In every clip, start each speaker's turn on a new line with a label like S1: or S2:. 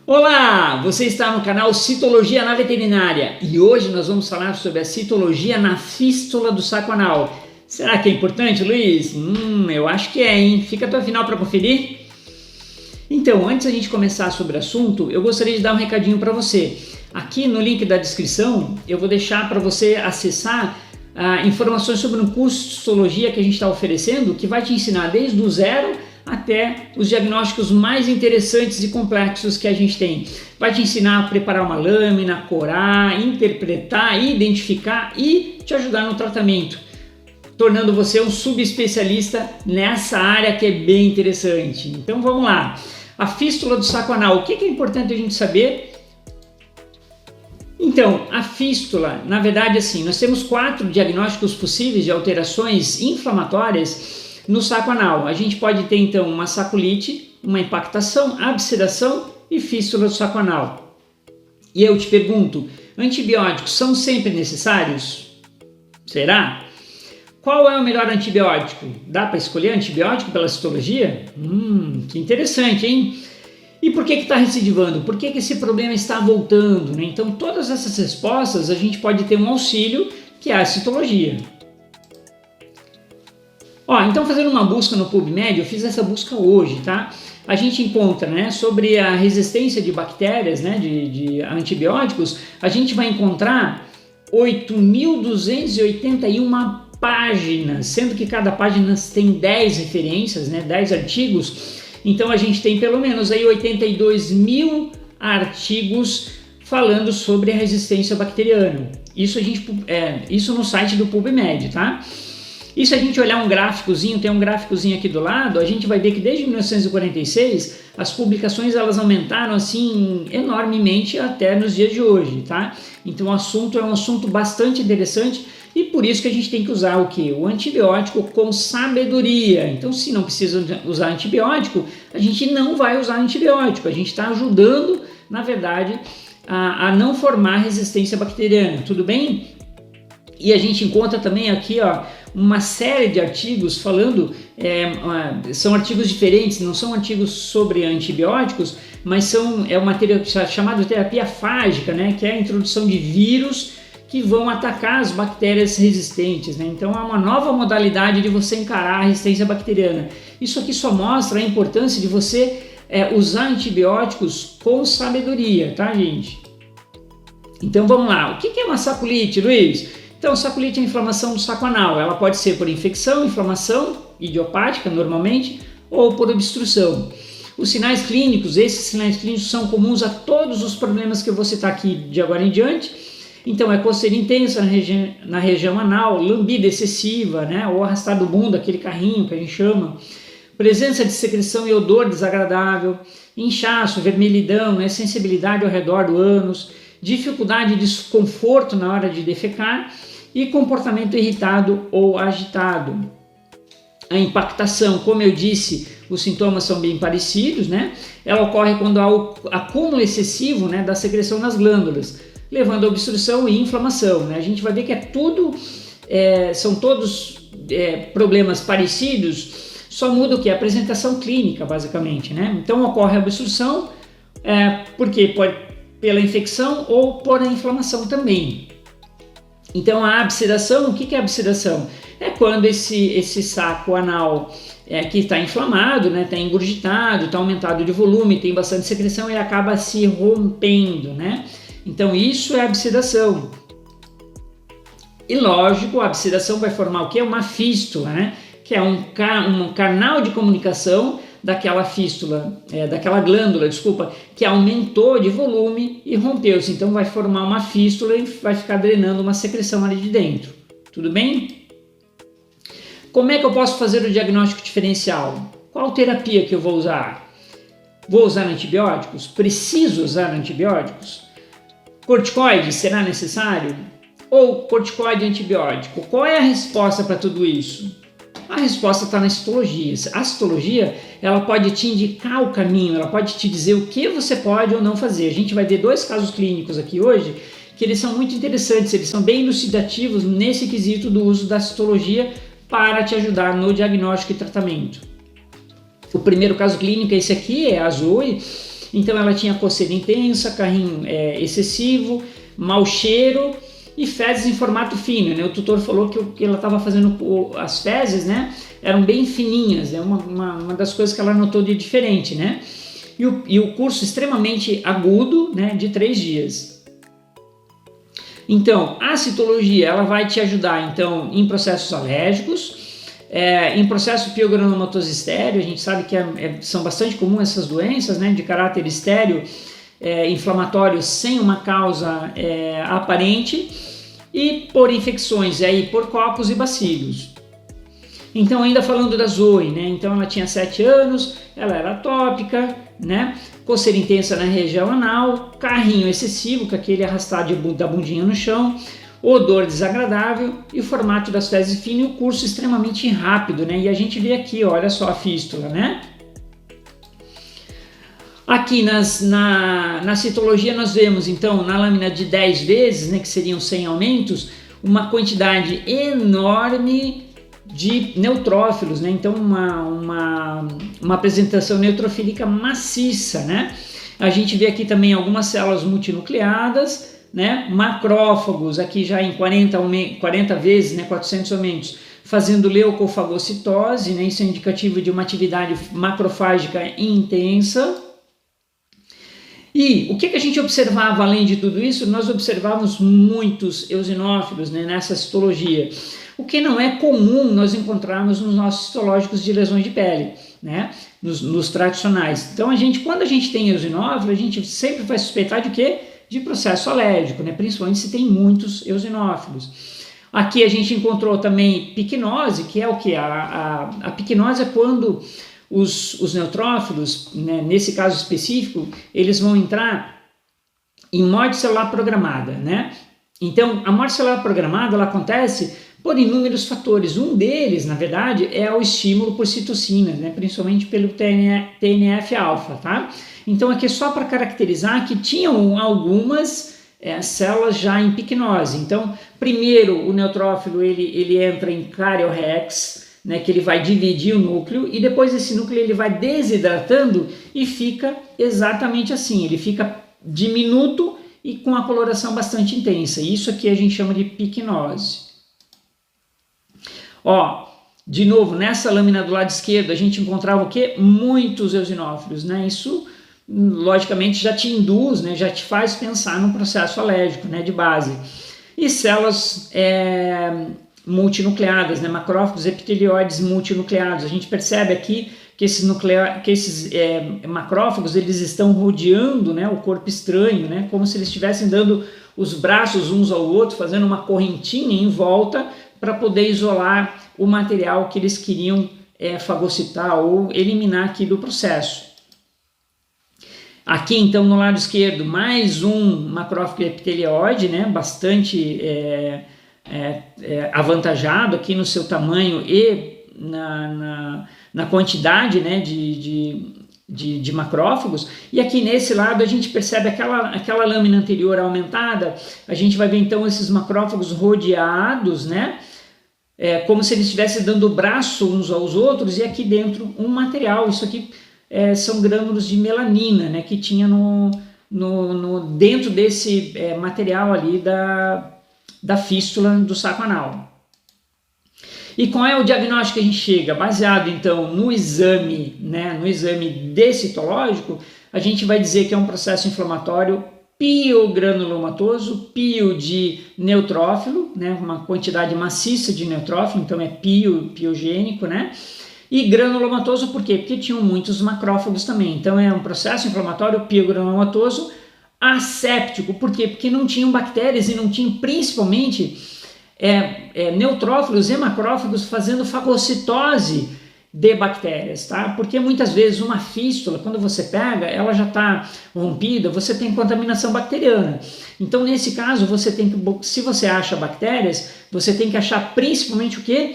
S1: Olá, você está no canal Citologia na Veterinária e hoje nós vamos falar sobre a citologia na fístula do saco anal. Será que é importante, Luiz? Eu acho que é, hein? Fica até o final para conferir. Então, antes da gente começar sobre o assunto, eu gostaria de dar um recadinho para você. Aqui no link da descrição, eu vou deixar para você acessar informações sobre um curso de citologia que a gente está oferecendo, que vai te ensinar desde o zero até os diagnósticos mais interessantes e complexos que a gente tem. Vai te ensinar a preparar uma lâmina, corar, interpretar, identificar e te ajudar no tratamento, tornando você um subespecialista nessa área que é bem interessante. Então vamos lá. A fístula do saco anal, o que é importante a gente saber? Então, a fístula, na verdade, assim, nós temos 4 diagnósticos possíveis de alterações inflamatórias no saco anal. A gente pode ter, então, uma saculite, uma impactação, abscedação e fístula do saco anal. E eu te pergunto, antibióticos são sempre necessários? Será? Qual é o melhor antibiótico? Dá para escolher antibiótico pela citologia? Que interessante, hein? E por que está recidivando? Por que esse problema está voltando, né? Então, todas essas respostas a gente pode ter um auxílio, que é a citologia. Então fazendo uma busca no PubMed, eu fiz essa busca hoje, tá? A gente encontra, né, sobre a resistência de bactérias, né, de antibióticos, a gente vai encontrar 8.281 páginas, sendo que cada página tem 10 referências, né, 10 artigos. Então a gente tem pelo menos aí 82 mil artigos falando sobre a resistência bacteriana. Isso isso no site do PubMed, tá? E se a gente olhar um gráficozinho, tem um gráficozinho aqui do lado, a gente vai ver que desde 1946 as publicações elas aumentaram assim enormemente até nos dias de hoje, tá? Então o assunto é um assunto bastante interessante e por isso que a gente tem que usar o quê? O antibiótico com sabedoria. Então, se não precisa usar antibiótico, a gente não vai usar antibiótico. A gente está ajudando, na verdade, a não formar resistência bacteriana, tudo bem? E a gente encontra também aqui, uma série de artigos falando, são artigos diferentes, não são artigos sobre antibióticos, mas é uma terapia chamada terapia fágica, né, que é a introdução de vírus que vão atacar as bactérias resistentes, né? Então é uma nova modalidade de você encarar a resistência bacteriana. Isso aqui só mostra a importância de você usar antibióticos com sabedoria, tá, gente? Então vamos lá, o que é uma saculite, Luiz? Então, saculite é a inflamação do saco anal. Ela pode ser por infecção, inflamação idiopática normalmente, ou por obstrução. Os sinais clínicos, esses sinais clínicos são comuns a todos os problemas que eu vou citar aqui de agora em diante. Então, é coceira intensa na região anal, lambida excessiva, né, ou arrastar do bunda, aquele carrinho que a gente chama. Presença de secreção e odor desagradável, inchaço, vermelhidão, né, sensibilidade ao redor do ânus, dificuldade e desconforto na hora de defecar e comportamento irritado ou agitado. A impactação, como eu disse, os sintomas são bem parecidos, né? Ela ocorre quando há o acúmulo excessivo, né, da secreção nas glândulas, levando a obstrução e inflamação, né? A gente vai ver que são todos problemas parecidos, só muda o que? A apresentação clínica, basicamente, né? Então ocorre a obstrução, porque pela infecção ou por a inflamação também. Então a abscedação, o que é a abscedação? É quando esse saco anal que está inflamado, né, está engurgitado, está aumentado de volume, tem bastante secreção, ele acaba se rompendo, né? Então isso é abscedação. E lógico, a abscedação vai formar o quê? Uma fístula, né? Que é um canal de comunicação daquela fístula, daquela glândula, que aumentou de volume e rompeu-se. Então vai formar uma fístula e vai ficar drenando uma secreção ali de dentro. Tudo bem? Como é que eu posso fazer o diagnóstico diferencial? Qual terapia que eu vou usar? Vou usar antibióticos? Preciso usar antibióticos? Corticoide será necessário? Ou corticoide e antibiótico? Qual é a resposta para tudo isso? A resposta está na citologia. A citologia, ela pode te indicar o caminho, ela pode te dizer o que você pode ou não fazer. A gente vai ver 2 casos clínicos aqui hoje, que eles são muito interessantes, eles são bem elucidativos nesse quesito do uso da citologia para te ajudar no diagnóstico e tratamento. O primeiro caso clínico é esse aqui, é a Zoe. Então ela tinha coceira intensa, carrinho excessivo, mau cheiro e fezes em formato fino, né? O tutor falou que ela estava fazendo as fezes, né? Eram bem fininhas, é uma das coisas que ela notou de diferente, né? E o curso extremamente agudo, né? De 3 dias. Então, a citologia ela vai te ajudar então em processos alérgicos, em processo piogranulomatoso estéreo. A gente sabe que são bastante comuns essas doenças, né? De caráter estéreo, inflamatório sem uma causa aparente, e por infecções aí por cocos e bacilos. Então, ainda falando da Zoe, né? Então ela tinha 7 anos, ela era atópica, né? Coceira intensa na região anal, carrinho excessivo, com aquele arrastar da bundinha no chão, odor desagradável e o formato das fezes fino, e o curso extremamente rápido, né? E a gente vê aqui, olha só a fístula, né? Aqui na citologia nós vemos, então, na lâmina de 10 vezes, né, que seriam 100 aumentos, uma quantidade enorme de neutrófilos, né? Então uma apresentação neutrofílica maciça, né? A gente vê aqui também algumas células multinucleadas, né? Macrófagos, aqui já em 40 vezes, né? 400 aumentos, fazendo leucofagocitose, né? Isso é indicativo de uma atividade macrofágica intensa. E o que a gente observava além de tudo isso? Nós observávamos muitos eosinófilos, né, nessa citologia, o que não é comum nós encontrarmos nos nossos citológicos de lesões de pele, né, nos tradicionais. Então, quando a gente tem eosinófilo, a gente sempre vai suspeitar de quê? De processo alérgico, né, principalmente se tem muitos eosinófilos. Aqui a gente encontrou também picnose, que é o que? A picnose é quando os neutrófilos, né, nesse caso específico, eles vão entrar em morte celular programada, né? Então, a morte celular programada ela acontece por inúmeros fatores. Um deles, na verdade, é o estímulo por citocina, né, principalmente pelo TNF-alfa, tá? Então, aqui é só para caracterizar que tinham algumas células já em picnose. Então, primeiro, o neutrófilo ele entra em cariorrex, né, que ele vai dividir o núcleo, e depois esse núcleo ele vai desidratando e fica exatamente assim, ele fica diminuto e com a coloração bastante intensa. Isso aqui a gente chama de picnose. Ó, de novo, nessa lâmina do lado esquerdo a gente encontrava o quê? Muitos eosinófilos, né? Isso logicamente já te induz, né, já te faz pensar num processo alérgico, né, de base. E células multinucleadas, né, macrófagos epitelioides multinucleados. A gente percebe aqui que esses macrófagos eles estão rodeando, né, o corpo estranho, né, como se eles estivessem dando os braços uns ao outro, fazendo uma correntinha em volta para poder isolar o material que eles queriam fagocitar ou eliminar aqui do processo. Aqui então no lado esquerdo mais um macrófago epitelioide, né, bastante avantajado aqui no seu tamanho e na quantidade, né, de macrófagos. E aqui nesse lado a gente percebe aquela lâmina anterior aumentada, a gente vai ver então esses macrófagos rodeados, né, como se eles estivessem dando o braço uns aos outros, e aqui dentro um material. Isso aqui são grânulos de melanina, né, que tinha dentro desse material ali da fístula do saco anal. E qual é o diagnóstico que a gente chega? Baseado então no exame, né, no exame citológico, a gente vai dizer que é um processo inflamatório piogranulomatoso, pio de neutrófilo, né, uma quantidade maciça de neutrófilo, então é piogênico, né? E granulomatoso por quê? Porque tinham muitos macrófagos também. Então é um processo inflamatório piogranulomatoso asséptico. Por quê? Porque não tinham bactérias e não tinham principalmente neutrófilos e macrófagos fazendo fagocitose de bactérias, tá? Porque muitas vezes uma fístula, quando você pega, ela já está rompida, você tem contaminação bacteriana. Então nesse caso você tem que, se você acha bactérias, você tem que achar principalmente o quê?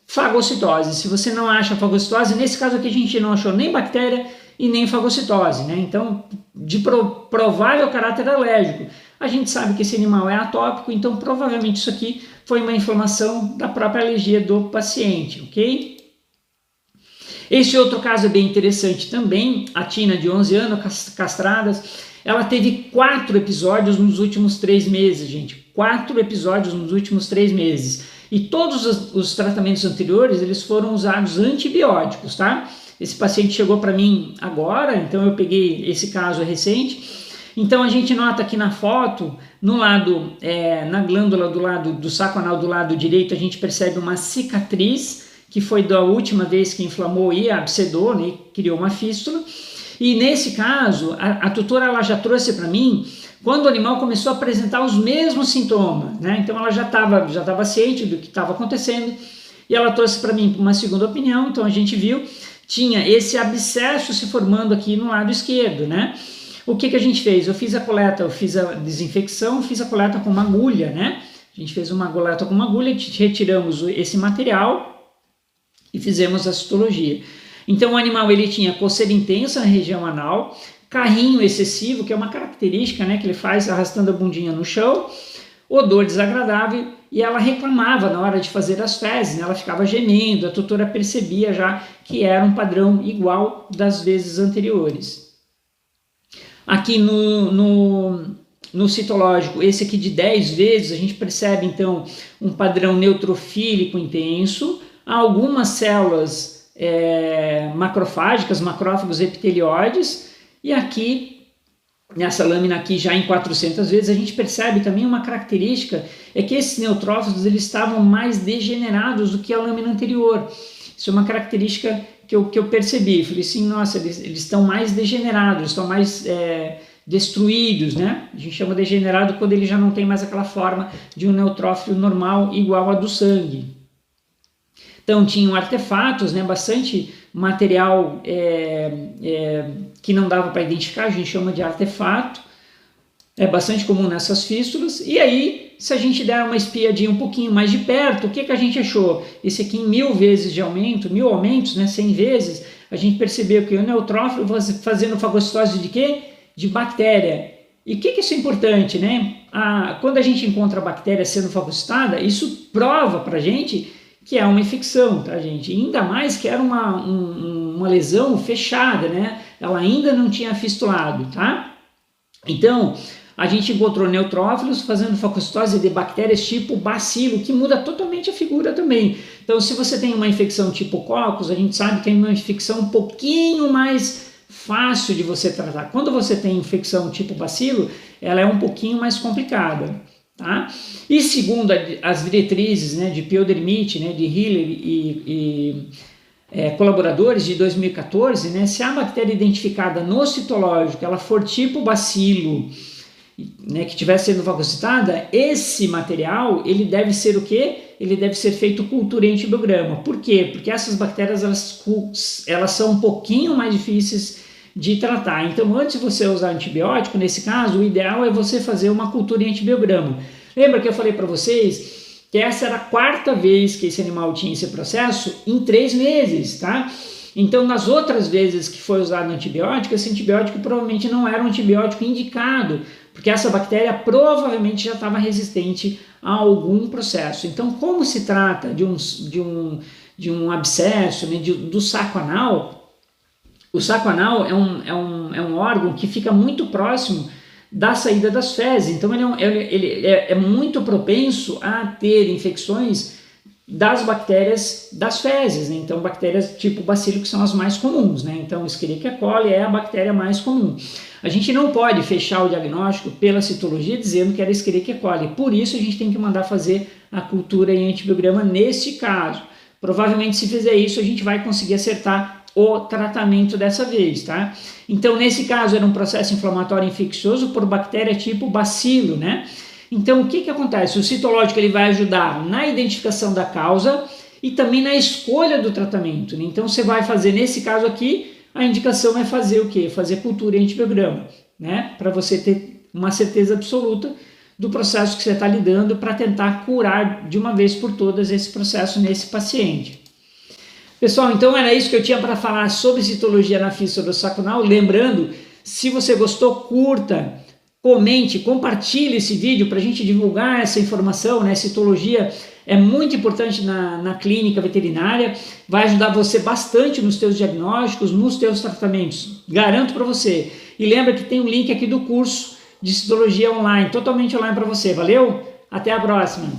S1: Fagocitose. Se você não acha fagocitose, nesse caso aqui a gente não achou nem bactéria e nem fagocitose, né? Então, de provável caráter alérgico, a gente sabe que esse animal é atópico, então provavelmente isso aqui foi uma inflamação da própria alergia do paciente, ok? Esse outro caso é bem interessante também, a Tina de 11 anos, castradas, ela teve 4 episódios nos últimos 3 meses, gente, 4 episódios nos últimos 3 meses, e todos os tratamentos anteriores, eles foram usados antibióticos, tá? Esse paciente chegou para mim agora, então eu peguei esse caso recente. Então a gente nota aqui na foto, no lado, na glândula do lado do saco anal do lado direito, a gente percebe uma cicatriz, que foi da última vez que inflamou e abscedou, né, criou uma fístula. E nesse caso, a tutora ela já trouxe para mim quando o animal começou a apresentar os mesmos sintomas, né? Então ela já estava ciente do que estava acontecendo e ela trouxe para mim uma segunda opinião. Então a gente viu, tinha esse abscesso se formando aqui no lado esquerdo, né? O que a gente fez? Eu fiz a coleta, eu fiz a desinfecção, fiz a coleta com uma agulha, né? A gente fez uma coleta com uma agulha, retiramos esse material e fizemos a citologia. Então o animal ele tinha coceira intensa na região anal, carrinho excessivo, que é uma característica, né, que ele faz arrastando a bundinha no chão, odor desagradável, e ela reclamava na hora de fazer as fezes, né, ela ficava gemendo, a tutora percebia já que era um padrão igual das vezes anteriores. Aqui no citológico, esse aqui de 10 vezes, a gente percebe então um padrão neutrofílico intenso, algumas células macrofágicas, macrófagos epitelióides, e aqui, nessa lâmina aqui já em 400 vezes, a gente percebe também uma característica, é que esses neutrófilos eles estavam mais degenerados do que a lâmina anterior. Isso é uma característica que eu percebi, falei assim, nossa, eles estão mais degenerados, estão mais destruídos, né? A gente chama degenerado quando ele já não tem mais aquela forma de um neutrófilo normal igual a do sangue. Então tinham artefatos, né, bastante material que não dava para identificar, a gente chama de artefato, é bastante comum nessas fístulas. E aí, se a gente der uma espiadinha um pouquinho mais de perto, o que a gente achou? Esse aqui em 1000 vezes de aumento, 1000 aumentos, né, 100 vezes, a gente percebeu que o neutrófilo fazendo fagocitose de quê? De bactéria. E o que isso é importante, né? Quando a gente encontra a bactéria sendo fagocitada, isso prova para a gente que é uma infecção, tá, gente? E ainda mais que era uma lesão fechada, né? Ela ainda não tinha fistulado, tá? Então, a gente encontrou neutrófilos fazendo fagocitose de bactérias tipo bacilo, que muda totalmente a figura também. Então, se você tem uma infecção tipo cocos, a gente sabe que é uma infecção um pouquinho mais fácil de você tratar. Quando você tem infecção tipo bacilo, ela é um pouquinho mais complicada. Tá? E segundo as diretrizes, né, de Piodermit, né, de Hiller e colaboradores de 2014, né, se a bactéria identificada no citológico ela for tipo bacilo, né, que estiver sendo fagocitada, esse material ele deve ser o quê? Ele deve ser feito cultura em antibiograma. Por quê? Porque essas bactérias elas são um pouquinho mais difíceis de tratar. Então, antes de você usar antibiótico, nesse caso, o ideal é você fazer uma cultura em antibiograma. Lembra que eu falei para vocês que essa era a 4ª vez que esse animal tinha esse processo em 3 meses, tá? Então, nas outras vezes que foi usado antibiótico, esse antibiótico provavelmente não era um antibiótico indicado, porque essa bactéria provavelmente já estava resistente a algum processo. Então, como se trata de um abscesso, né, do saco anal, o saco anal é um órgão que fica muito próximo da saída das fezes, então ele é muito propenso a ter infecções das bactérias das fezes, né? Então bactérias tipo bacilo que são as mais comuns, né? Então Escherichia coli é a bactéria mais comum. A gente não pode fechar o diagnóstico pela citologia dizendo que era Escherichia coli, por isso a gente tem que mandar fazer a cultura em antibiograma neste caso. Provavelmente se fizer isso a gente vai conseguir acertar o tratamento dessa vez, tá? Então, nesse caso, era um processo inflamatório infeccioso por bactéria tipo bacilo, né? Então, o que acontece? O citológico ele vai ajudar na identificação da causa e também na escolha do tratamento, né? Então, você vai fazer, nesse caso aqui, a indicação é fazer o quê? Fazer cultura em antibiograma, né? Para você ter uma certeza absoluta do processo que você está lidando para tentar curar de uma vez por todas esse processo nesse paciente. Pessoal, então era isso que eu tinha para falar sobre citologia na fístula do saco anal. Lembrando, se você gostou, curta, comente, compartilhe esse vídeo para a gente divulgar essa informação, né? Citologia é muito importante na clínica veterinária, vai ajudar você bastante nos teus diagnósticos, nos teus tratamentos, garanto para você. E lembra que tem um link aqui do curso de citologia online, totalmente online para você, valeu? Até a próxima!